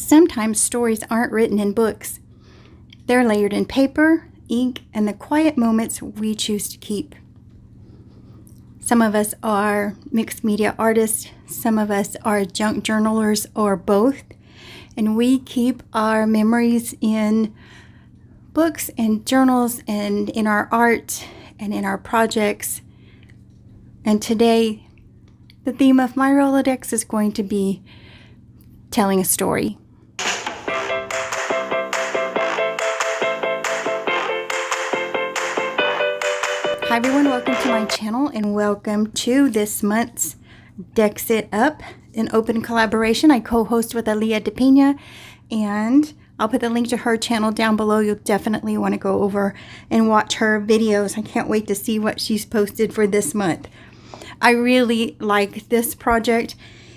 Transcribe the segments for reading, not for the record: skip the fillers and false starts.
Sometimes stories aren't written in books. They're layered in paper, ink, and the quiet moments we choose to keep. Some of us are mixed media artists, some of us are junk journalers, or both, and we keep our memories in books and journals and in our art and in our projects. And today, the theme of my Rolodex is going to be telling a story. Hi everyone, welcome to my channel and welcome to this month's Dex It Up, an open collaboration I co-host with Alia de Pina, and I'll put the link to her channel down below. You'll definitely want to go over and watch her videos. I can't wait to see what she's posted for this month. I really like this project,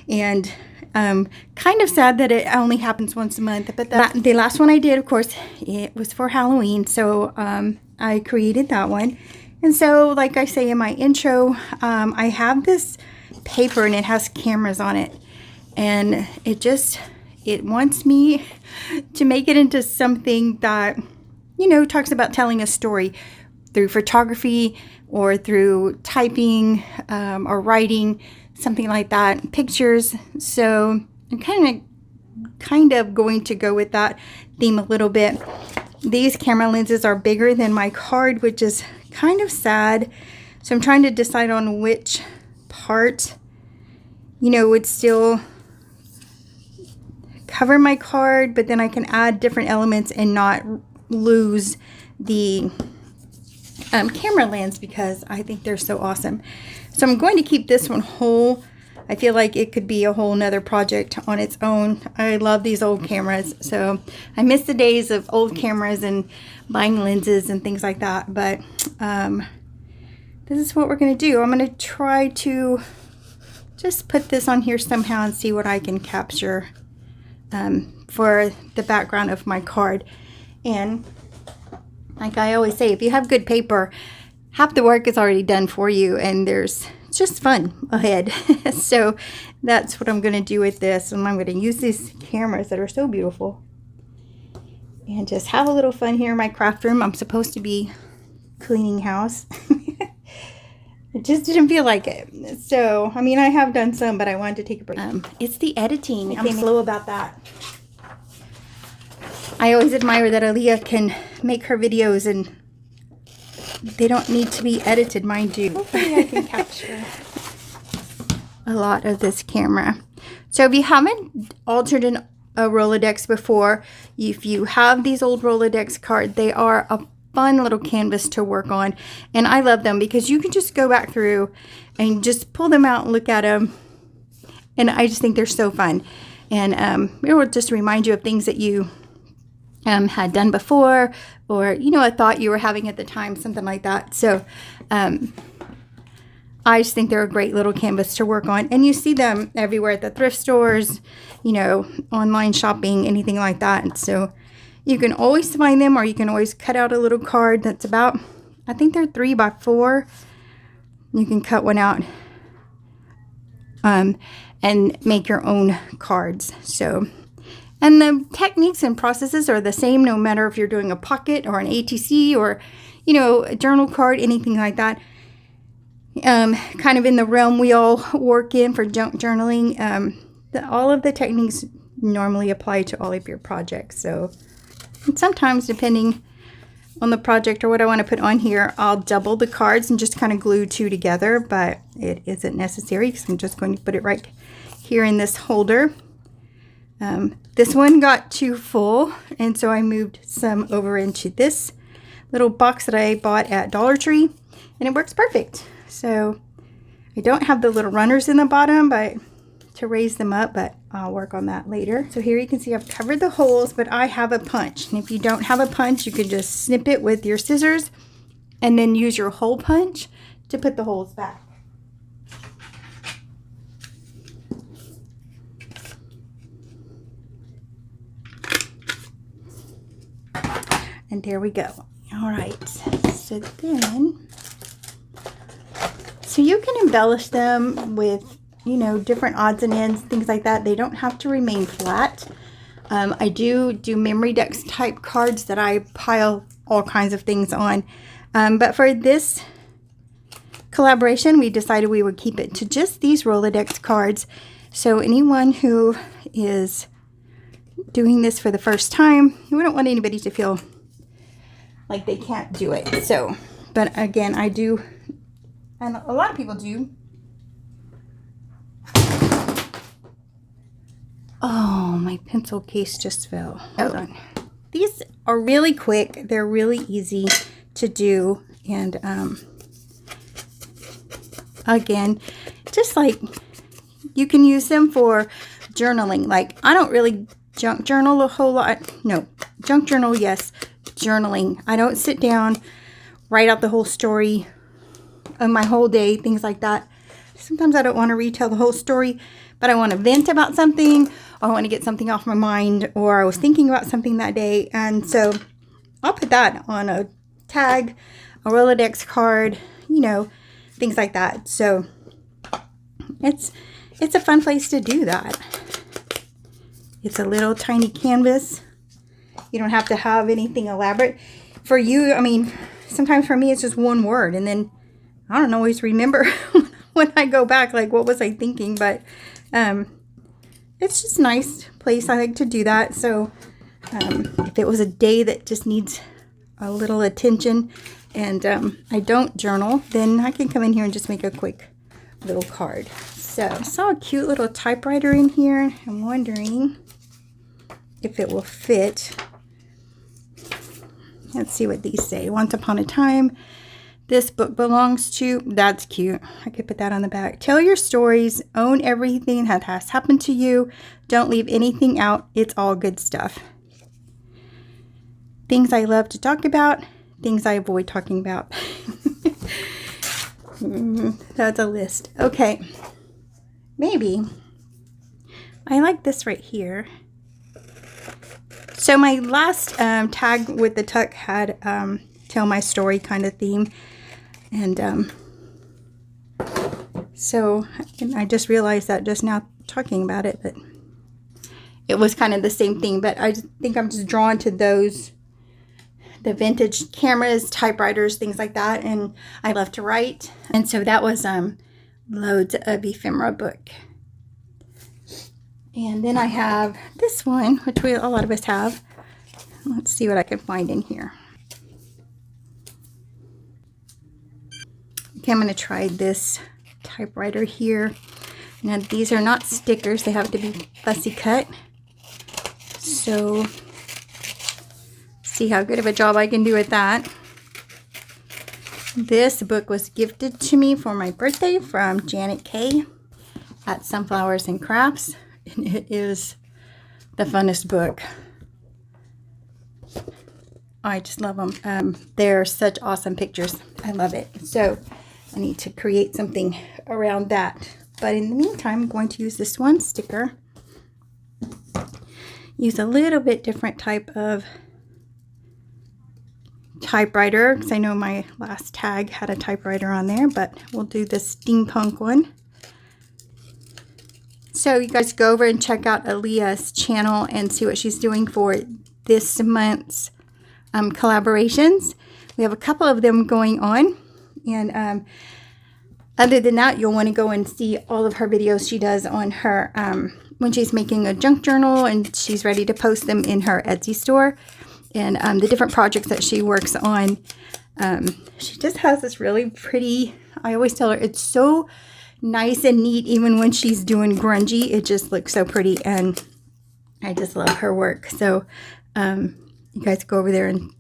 and kind of sad that it only happens once a month, but the last one I did, of course, it was for Halloween, so I created that one. And so, like I say in my intro, I have this paper and it has cameras on it, and it wants me to make it into something that, you know, talks about telling a story through photography or through typing or writing, something like that, pictures. So I'm kind of going to go with that theme a little bit. These camera lenses are bigger than my card, which is kind of sad. So I'm trying to decide on which part, you know, would still cover my card, but then I can add different elements and not lose the camera lens because I think they're so awesome. So I'm going to keep this one whole. I feel like it could be a whole nother project on its own. I love these old cameras, so I miss the days of old cameras and buying lenses and things like that, but this is what we're going to do. I'm going to try to just put this on here somehow and see what I can capture for the background of my card. And like I always say, if you have good paper, half the work is already done for you, and it's just fun ahead. So that's what I'm going to do with this, and I'm going to use these cameras that are so beautiful and just have a little fun here in my craft room. I'm supposed to be cleaning house. It just didn't feel like it. So, I mean, I have done some, but I wanted to take a break. It's the editing. I'm slow about that. I always admire that Alia can make her videos and they don't need to be edited, mind you. Hopefully I can capture a lot of this camera. So if you haven't altered a Rolodex before, if you have these old Rolodex cards, they are a fun little canvas to work on. And I love them because you can just go back through and just pull them out and look at them. And I just think they're so fun. And it will just remind you of things that you had done before, or, you know, a thought you were having at the time, something like that. So I just think they're a great little canvas to work on. And you see them everywhere at the thrift stores, you know, online shopping, anything like that. And so you can always find them, or you can always cut out a little card that's about, I think they're 3 by 4. You can cut one out and make your own cards. So, and the techniques and processes are the same no matter if you're doing a pocket or an ATC or, you know, a journal card, anything like that. Kind of in the realm we all work in for junk journaling. All of the techniques normally apply to all of your projects. So, and sometimes depending on the project or what I want to put on here, I'll double the cards and just kind of glue 2 together, but it isn't necessary because I'm just going to put it right here in this holder. This one got too full, and so I moved some over into this little box that I bought at Dollar Tree, and it works perfect. So I don't have the little runners in the bottom to raise them up, but I'll work on that later. So here you can see I've covered the holes, but I have a punch. And if you don't have a punch, you can just snip it with your scissors and then use your hole punch to put the holes back. And there we go. All right, so you can embellish them with, you know, different odds and ends, things like that. They don't have to remain flat. I do MemoryDex type cards that I pile all kinds of things on. But for this collaboration, we decided we would keep it to just these Rolodex cards. So anyone who is doing this for the first time, we don't want anybody to feel like they can't do it. So, but again, I do, and a lot of people do. Oh, my pencil case just fell. Hold on. These are really quick. They're really easy to do. And again, just like you can use them for journaling. Like I don't really junk journal a whole lot. No, junk journal, yes. Journaling. I don't sit down, write out the whole story of my whole day, things like that. Sometimes I don't want to retell the whole story, but I want to vent about something, or I want to get something off my mind, or I was thinking about something that day. And so I'll put that on a tag, a Rolodex card, you know, things like that. So it's a fun place to do that. It's a little tiny canvas. You don't have to have anything elaborate. For you, I mean, sometimes for me it's just one word, and then I don't always remember when I go back, like what was I thinking. But it's just a nice place. I like to do that. So if it was a day that just needs a little attention and I don't journal, then I can come in here and just make a quick little card. So I saw a cute little typewriter in here. I'm wondering if it will fit. Let's see what these say. Once upon a time, this book belongs to. That's cute. I could put that on the back. Tell your stories. Own everything that has happened to you. Don't leave anything out. It's all good stuff. Things I love to talk about. Things I avoid talking about. That's a list. Okay. Maybe. I like this right here. So my last tag with the tuck had tell my story kind of theme. And so I just realized that just now talking about it, but it was kind of the same thing. But I think I'm just drawn to those, the vintage cameras, typewriters, things like that. And I love to write. And so that was loads of ephemera book. And then I have this one, which a lot of us have. Let's see what I can find in here. Okay, I'm going to try this typewriter here. Now, these are not stickers. They have to be fussy cut. So, see how good of a job I can do with that. This book was gifted to me for my birthday from Janet K. at Sunflowers and Crafts. And it is the funnest book. I just love them. They're such awesome pictures. I love it. So I need to create something around that. But in the meantime, I'm going to use this one sticker. Use a little bit different type of typewriter, because I know my last tag had a typewriter on there, but we'll do the steampunk one. So you guys go over and check out Alia's channel and see what she's doing for this month's collaborations. We have a couple of them going on. And other than that, you'll want to go and see all of her videos she does on her when she's making a junk journal, and she's ready to post them in her Etsy store. And the different projects that she works on. She just has this really pretty, I always tell her, it's so nice and neat. Even when she's doing grungy, it just looks so pretty, and I just love her work. So you guys go over there and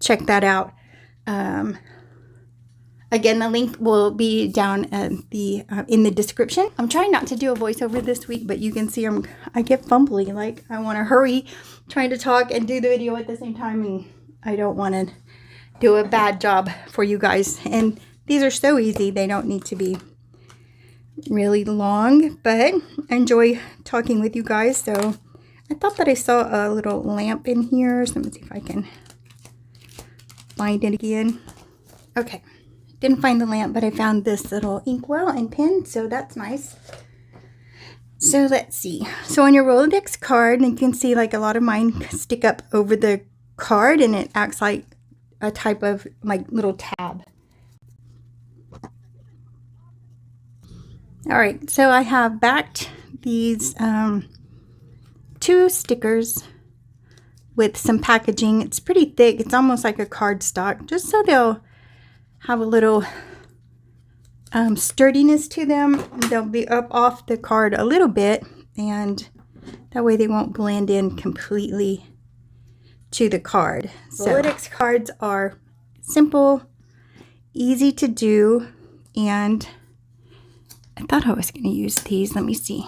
check that out. Again, the link will be down at in the description. I'm trying not to do a voiceover this week, but you can see I get fumbly. Like I want to hurry, trying to talk and do the video at the same time, and I don't want to do a bad job for you guys. And these are so easy; they don't need to be really long, but I enjoy talking with you guys. So I thought that I saw a little lamp in here, so let me see if I can find it again. Okay, didn't find the lamp, but I found this little inkwell and pen, so that's nice. So let's see. So on your Rolodex card, you can see like a lot of mine stick up over the card and it acts like a type of like little tab. All right, so I have backed these 2 stickers with some packaging. It's pretty thick. It's almost like a cardstock, just so they'll have a little sturdiness to them. They'll be up off the card a little bit, and that way they won't blend in completely to the card. So Rolodex cards are simple, easy to do, and I thought I was going to use these. Let me see.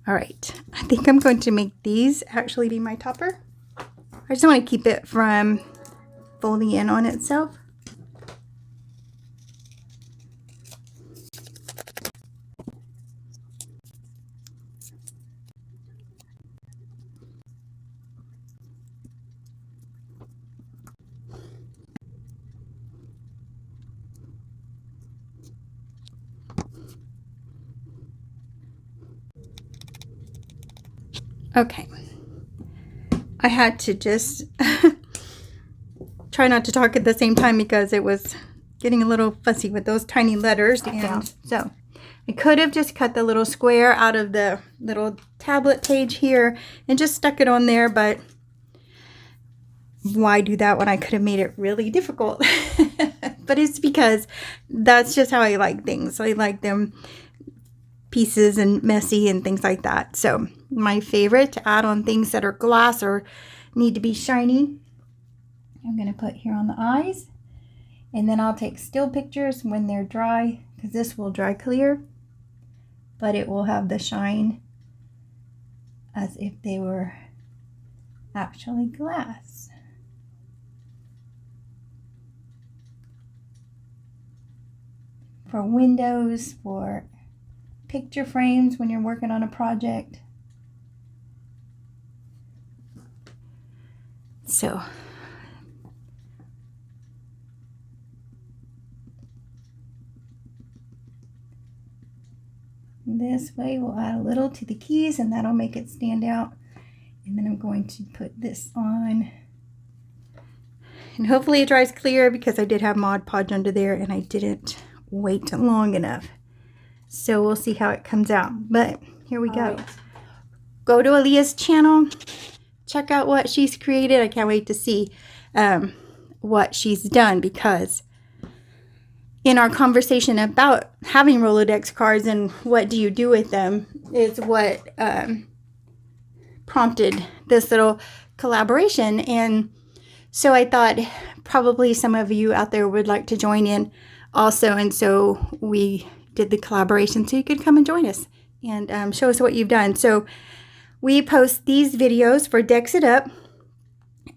All right, I think I'm going to make these actually be my topper. I just want to keep it from folding in on itself. Okay, I had to just try not to talk at the same time because it was getting a little fussy with those tiny letters. And so I could have just cut the little square out of the little tablet page here and just stuck it on there, but why do that when I could have made it really difficult? But it's because that's just how I like things. I like them pieces and messy and things like that. So my favorite to add on things that are glass or need to be shiny, I'm going to put here on the eyes, and then I'll take still pictures when they're dry, because this will dry clear, but it will have the shine as if they were actually glass. For windows, for picture frames when you're working on a project. So this way we'll add a little to the keys and that'll make it stand out. And then I'm going to put this on. And hopefully it dries clear because I did have Mod Podge under there and I didn't wait long enough. So we'll see how it comes out. But here we go. Right. Go to Alia's channel. Check out what she's created. I can't wait to see what she's done, because in our conversation about having Rolodex cards and what do you do with them is what prompted this little collaboration. And so I thought probably some of you out there would like to join in also. And so we did the collaboration so you could come and join us and show us what you've done. So we post these videos for Dex It Up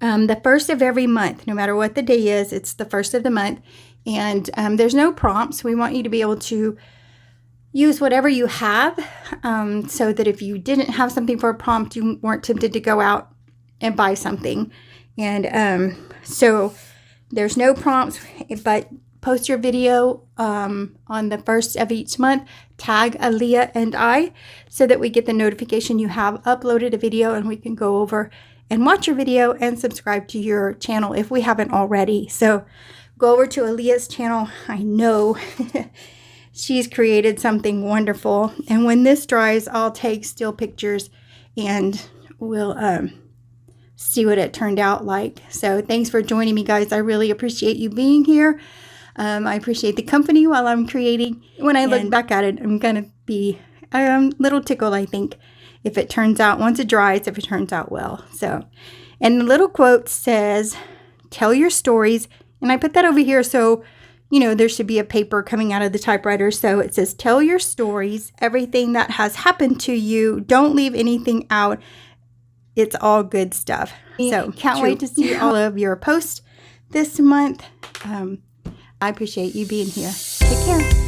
the first of every month. No matter what the day is, it's the first of the month. And there's no prompts. We want you to be able to use whatever you have so that if you didn't have something for a prompt, you weren't tempted to go out and buy something. And so there's no prompts, but post your video on the first of each month. Tag Alia and I so that we get the notification you have uploaded a video and we can go over and watch your video and subscribe to your channel if we haven't already. So go over to Alia's channel. I know she's created something wonderful. And when this dries, I'll take still pictures and we'll see what it turned out like. So thanks for joining me, guys. I really appreciate you being here. I appreciate the company while I'm creating. When I look back at it, I'm going to be a little tickled, I think, if it turns out, once it dries, if it turns out well. So, and the little quote says, tell your stories. And I put that over here so, you know, there should be a paper coming out of the typewriter. So it says, tell your stories, everything that has happened to you. Don't leave anything out. It's all good stuff. So can't wait to see all of your posts this month. I appreciate you being here. Take care.